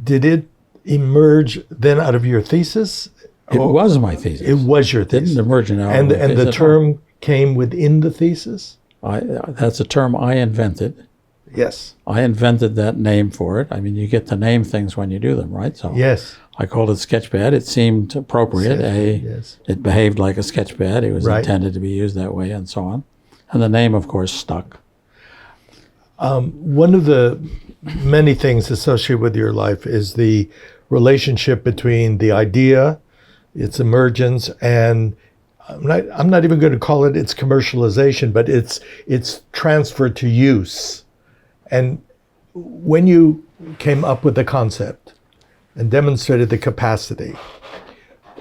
Did it emerge then out of your thesis? It was my thesis. It was your thesis. Didn't emerge out and the term came within the thesis? That's a term I invented. Yes. I invented that name for it. I mean, you get to name things when you do them, right? So yes. I called it Sketchpad. It seemed appropriate. It behaved like a sketchpad. It was intended to be used that way and so on. And the name, of course, stuck. One of the many things associated with your life is the relationship between the idea, its emergence, and I'm not even going to call it its commercialization, but its transfer to use. And when you came up with the concept and demonstrated the capacity,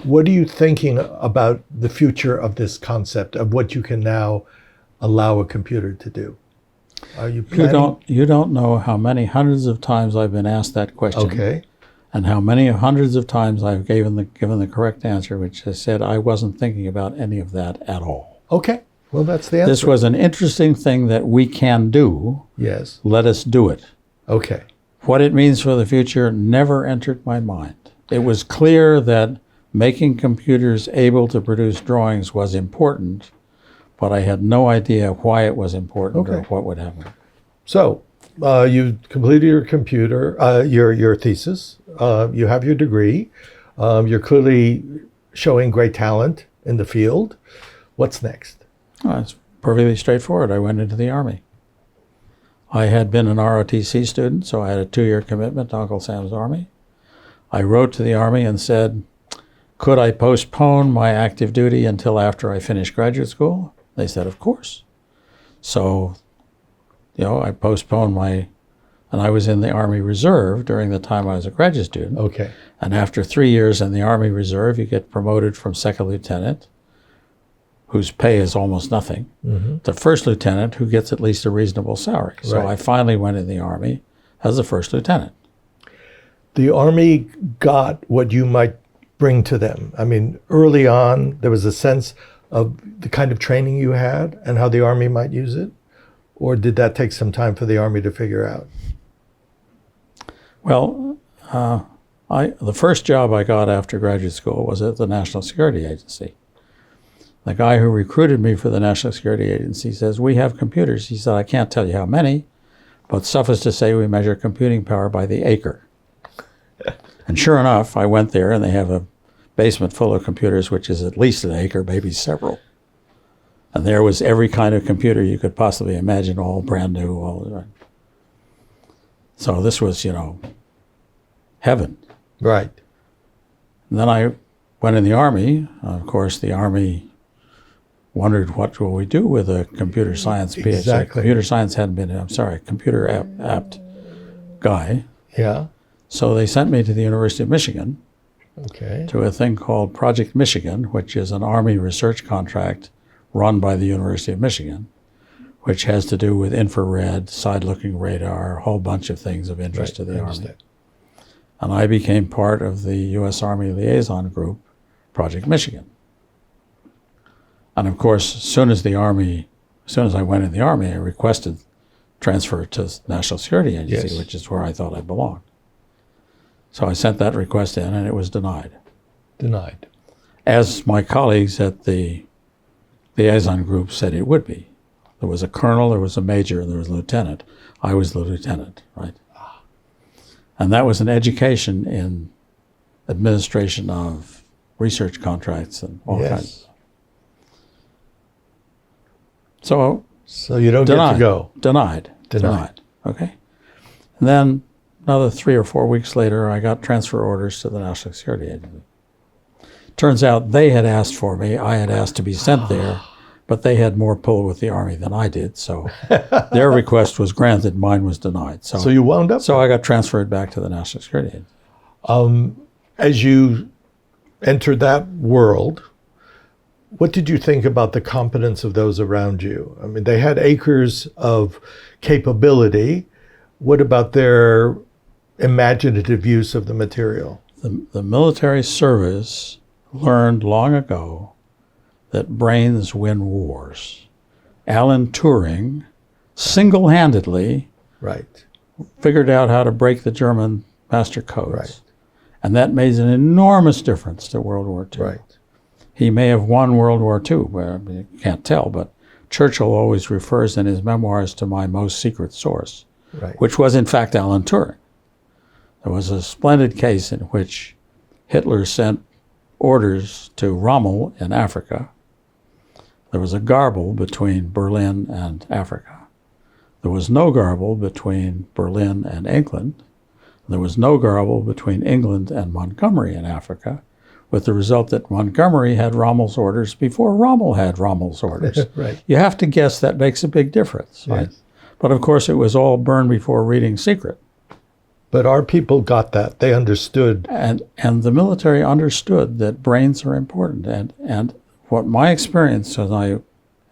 what are you thinking about the future of this concept, of what you can now allow a computer to do? Are you planning? You don't know how many hundreds of times I've been asked that question. Okay. And how many hundreds of times I've given the correct answer, which has said I wasn't thinking about any of that at all. Okay. Well, that's the answer. This was an interesting thing that we can do. Yes. Let us do it. Okay. What it means for the future never entered my mind. It was clear that making computers able to produce drawings was important, but I had no idea why it was important or what would happen. So, you completed your your thesis. You have your degree. You're clearly showing great talent in the field. What's next? It's perfectly straightforward. I went into the Army. I had been an ROTC student, so I had a 2-year commitment to Uncle Sam's Army. I wrote to the Army and said, could I postpone my active duty until after I finished graduate school? They said, of course. So, I postponed and I was in the Army Reserve during the time I was a graduate student. Okay. And after 3 years in the Army Reserve, you get promoted from second lieutenant, whose pay is almost nothing, to first lieutenant, who gets at least a reasonable salary. So I finally went in the Army as a first lieutenant. The Army got what you might bring to them. I mean, early on, there was a sense of the kind of training you had and how the Army might use it? Or did that take some time for the Army to figure out? Well, the first job I got after graduate school was at the National Security Agency. The guy who recruited me for the National Security Agency says, we have computers. He said, I can't tell you how many, but suffice to say we measure computing power by the acre. And sure enough, I went there and they have a basement full of computers, which is at least an acre, maybe several. And there was every kind of computer you could possibly imagine, all brand new. So this was, heaven. Right. And then I went in the Army. Of course, the Army wondered what will we do with a computer science PhD. Exactly. Computer science hadn't been, computer apt guy. Yeah. So they sent me to the University of Michigan Okay. to a thing called Project Michigan, which is an Army research contract run by the University of Michigan, which has to do with infrared, side-looking radar, a whole bunch of things of interest to the Army. And I became part of the U.S. Army Liaison Group, Project Michigan. And of course, as soon as I went in the Army, I requested transfer to the National Security Agency, Yes. which is where I thought I belonged. So I sent that request in, and it was denied. Denied. As my colleagues at the liaison group said it would be. There was a colonel, there was a major, and there was a lieutenant. I was the lieutenant, right? And that was an education in administration of research contracts and all kinds. So you don't get to go. Denied. Okay. And then another 3 or 4 weeks later, I got transfer orders to the National Security Agency. Turns out they had asked for me. I had asked to be sent there, but they had more pull with the Army than I did. So their request was granted, mine was denied. So you wound up. So I got transferred back to the National Security Agency. As you entered that world, what did you think about the competence of those around you? I mean, they had acres of capability. What about their imaginative use of the material? The military service learned long ago that brains win wars. Alan Turing single-handedly figured out how to break the German master codes. Right. And that made an enormous difference to World War II. Right. He may have won World War II, but you can't tell, but Churchill always refers in his memoirs to my most secret source, which was in fact Alan Turing. There was a splendid case in which Hitler sent orders to Rommel in Africa. There was a garble between Berlin and Africa. There was no garble between Berlin and England. There was no garble between England and Montgomery in Africa, with the result that Montgomery had Rommel's orders before Rommel had Rommel's orders. You have to guess that makes a big difference, right? But of course, it was all burned before reading secret. But our people got that. They understood. And the military understood that brains are important. And what my experience as I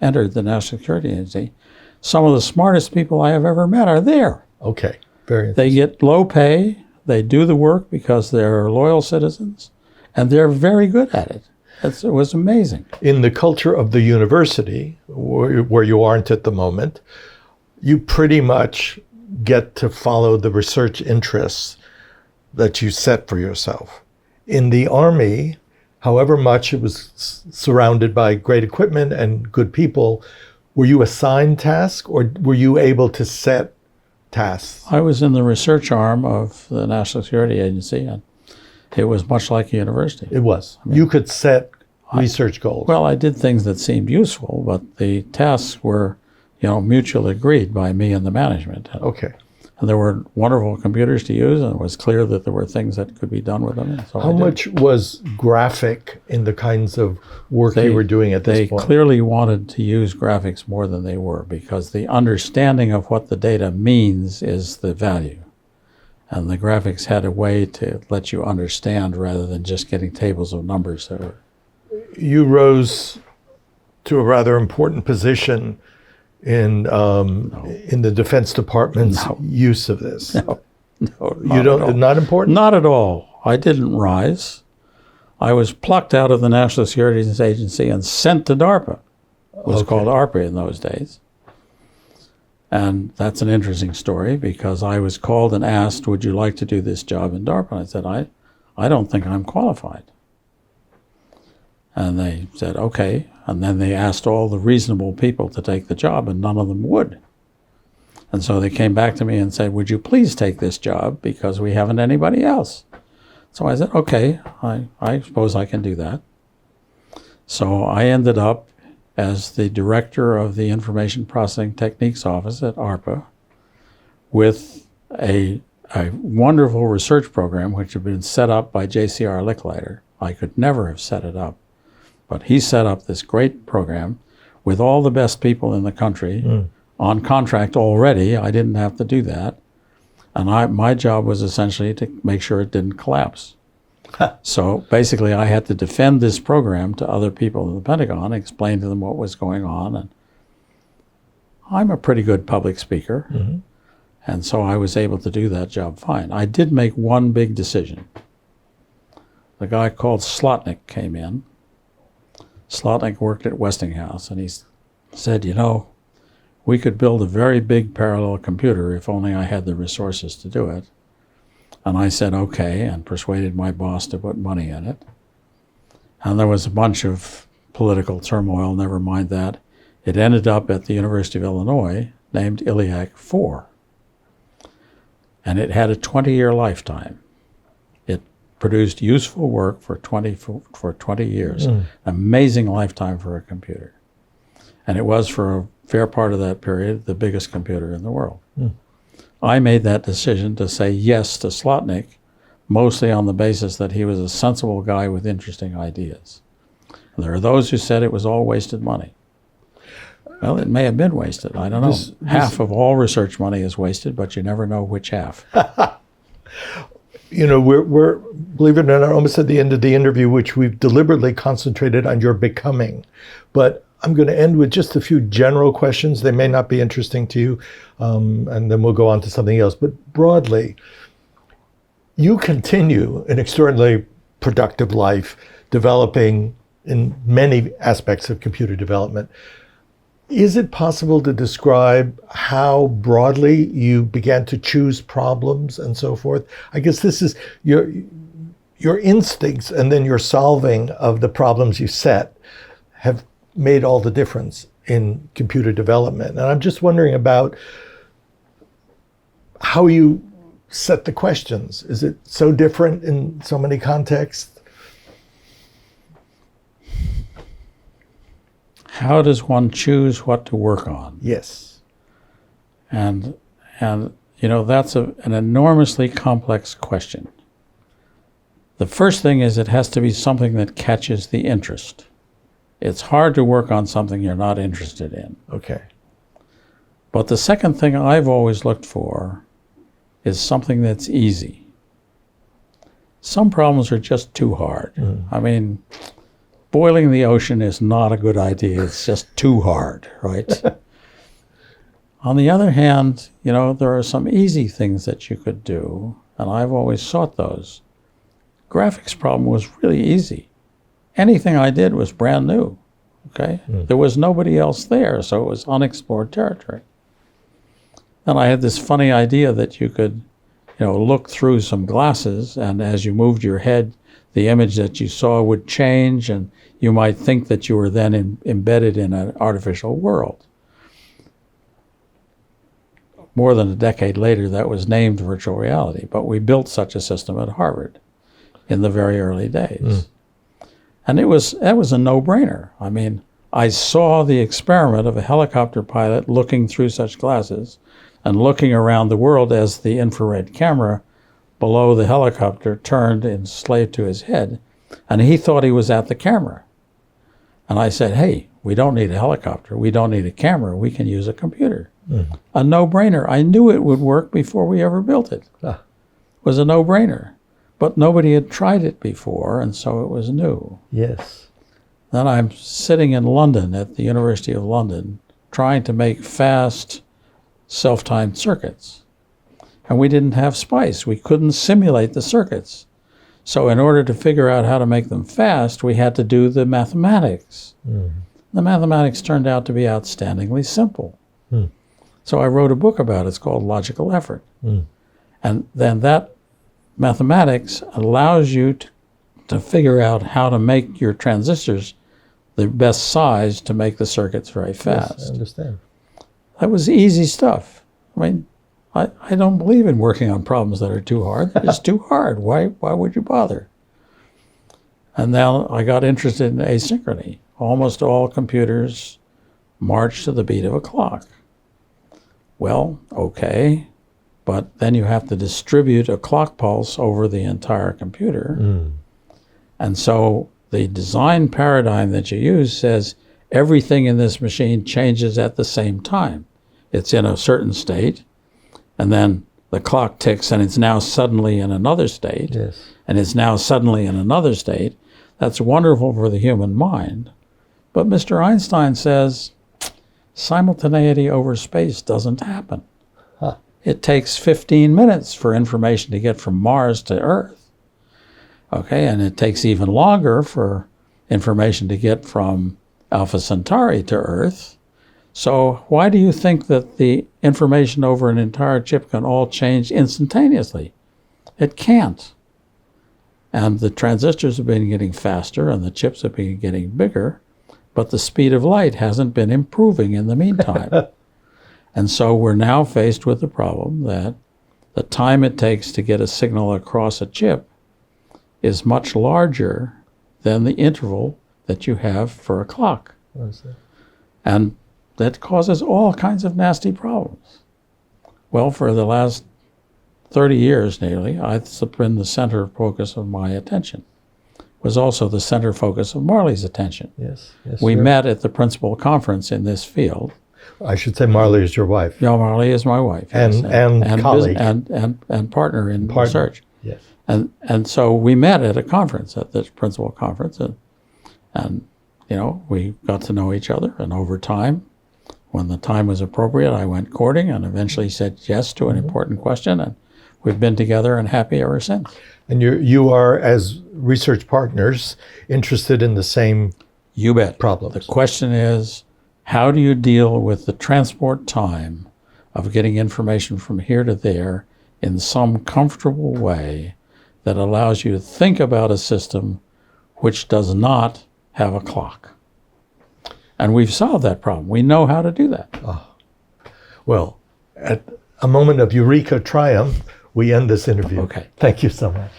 entered the National Security Agency, some of the smartest people I have ever met are there. Okay, very interesting. They get low pay, they do the work because they're loyal citizens, and they're very good at it. It was amazing. In the culture of the university, where you aren't at the moment, you pretty much get to follow the research interests that you set for yourself. In the Army, however much it was surrounded by great equipment and good people, were you assigned tasks or were you able to set tasks? I was in the research arm of the National Security Agency, and it was much like a university. It was. I mean, you could set research goals. Well, I did things that seemed useful, but the tasks were mutually agreed by me and the management. Okay. And there were wonderful computers to use, and it was clear that there were things that could be done with them. So how much was graphic in the kinds of work you were doing at this point? They clearly wanted to use graphics more than they were, because the understanding of what the data means is the value. And the graphics had a way to let you understand rather than just getting tables of numbers that were. You rose to a rather important position in the Defense Department's use of this. No, not important? Not at all. I didn't rise. I was plucked out of the National Security Agency and sent to DARPA. It was called ARPA in those days. And that's an interesting story, because I was called and asked, would you like to do this job in DARPA? And I said, I don't think I'm qualified. And they said, okay. And then they asked all the reasonable people to take the job, and none of them would. And so they came back to me and said, would you please take this job, because we haven't anybody else. So I said, okay, I suppose I can do that. So I ended up as the director of the Information Processing Techniques Office at ARPA, with a wonderful research program which had been set up by J.C.R. Licklider. I could never have set it up, but he set up this great program with all the best people in the country on contract already. I didn't have to do that. And my job was essentially to make sure it didn't collapse. So basically, I had to defend this program to other people in the Pentagon, explain to them what was going on. And I'm a pretty good public speaker. And so I was able to do that job fine. I did make one big decision. The guy called Slotnick came in. Slotnick worked at Westinghouse, and he said, you know, we could build a very big parallel computer if only I had the resources to do it. And I said, okay, and persuaded my boss to put money in it. And there was a bunch of political turmoil, never mind that. It ended up at the University of Illinois, named ILLIAC 4. And it had a 20-year lifetime. It produced useful work for 20 years. Amazing lifetime for a computer. And it was, for a fair part of that period, the biggest computer in the world. I made that decision to say yes to Slotnick, mostly on the basis that he was a sensible guy with interesting ideas. And there are those who said it was all wasted money. Well, it may have been wasted. I don't know. Half of all research money is wasted, but you never know which half. You know, we're believe it or not, almost at the end of the interview, which we've deliberately concentrated on your becoming. But I'm going to end with just a few general questions. They may not be interesting to you, and then we'll go on to something else. But broadly, you continue an extraordinarily productive life, developing in many aspects of computer development. Is it possible to describe how broadly you began to choose problems and so forth? I guess this is your instincts and then your solving of the problems you set have made all the difference in computer development. And I'm just wondering about how you set the questions. Is it so different in so many contexts? How does one choose what to work on? Yes. And you know, that's an enormously complex question. The first thing is it has to be something that catches the interest. It's hard to work on something you're not interested in. Okay. But the second thing I've always looked for is something that's easy. Some problems are just too hard. I mean, boiling the ocean is not a good idea. It's just too hard, right? On the other hand, you know, there are some easy things that you could do, and I've always sought those. Graphics problem was really easy. Anything I did was brand new, okay? There was nobody else there, so it was unexplored territory. Then I had this funny idea that you could, you know, look through some glasses, and as you moved your head, the image that you saw would change, and you might think that you were then embedded in an artificial world. More than a decade later, that was named virtual reality, but we built such a system at Harvard in the very early days. And that was a no-brainer. I mean, I saw the experiment of a helicopter pilot looking through such glasses and looking around the world as the infrared camera below the helicopter turned enslaved to his head, and he thought he was at the camera. And I said, hey, we don't need a helicopter. We don't need a camera. We can use a computer. A no-brainer. I knew it would work before we ever built it. It was a no-brainer. But nobody had tried it before, and so it was new. Yes. Then I'm sitting in London at the University of London trying to make fast self-timed circuits. And we didn't have SPICE. We couldn't simulate the circuits. So in order to figure out how to make them fast, we had to do the mathematics. The mathematics turned out to be outstandingly simple. So I wrote a book about it. It's called Logical Effort. And then that mathematics allows you to figure out how to make your transistors the best size to make the circuits very fast. Yes, I understand. That was easy stuff. I mean, I don't believe in working on problems that are too hard. They're just too hard. Why would you bother? And now I got interested in asynchrony. Almost all computers march to the beat of a clock. Well, okay, but then you have to distribute a clock pulse over the entire computer. And so the design paradigm that you use says everything in this machine changes at the same time. It's in a certain state, and then the clock ticks, and it's now suddenly in another state, Yes. and it's now suddenly in another state. That's wonderful for the human mind. But Mr. Einstein says simultaneity over space doesn't happen. Huh. It takes 15 minutes for information to get from Mars to Earth. Okay, and it takes even longer for information to get from Alpha Centauri to Earth. So why do you think that the information over an entire chip can all change instantaneously? It can't. And the transistors have been getting faster and the chips have been getting bigger, but the speed of light hasn't been improving in the meantime. And so we're now faced with the problem that the time it takes to get a signal across a chip is much larger than the interval that you have for a clock. And that causes all kinds of nasty problems. Well, for the last 30 years nearly, I've been the center focus of my attention. Was also the center focus of Marley's attention. Yes. We met at the principal conference in this field. I should say Marley is your wife. Yeah, Marley is my wife. And colleague. And partner in research. Yes. And so we met at a conference, at this principal conference, and you know, we got to know each other, and over time, when the time was appropriate, I went courting and eventually said yes to an important question, and we've been together and happy ever since. And you are, as research partners, interested in the same You bet. problems. The question is, how do you deal with the transport time of getting information from here to there in some comfortable way that allows you to think about a system which does not have a clock? And we've solved that problem. We know how to do that. Well, at a moment of eureka triumph, we end this interview. Okay. Thank you so much.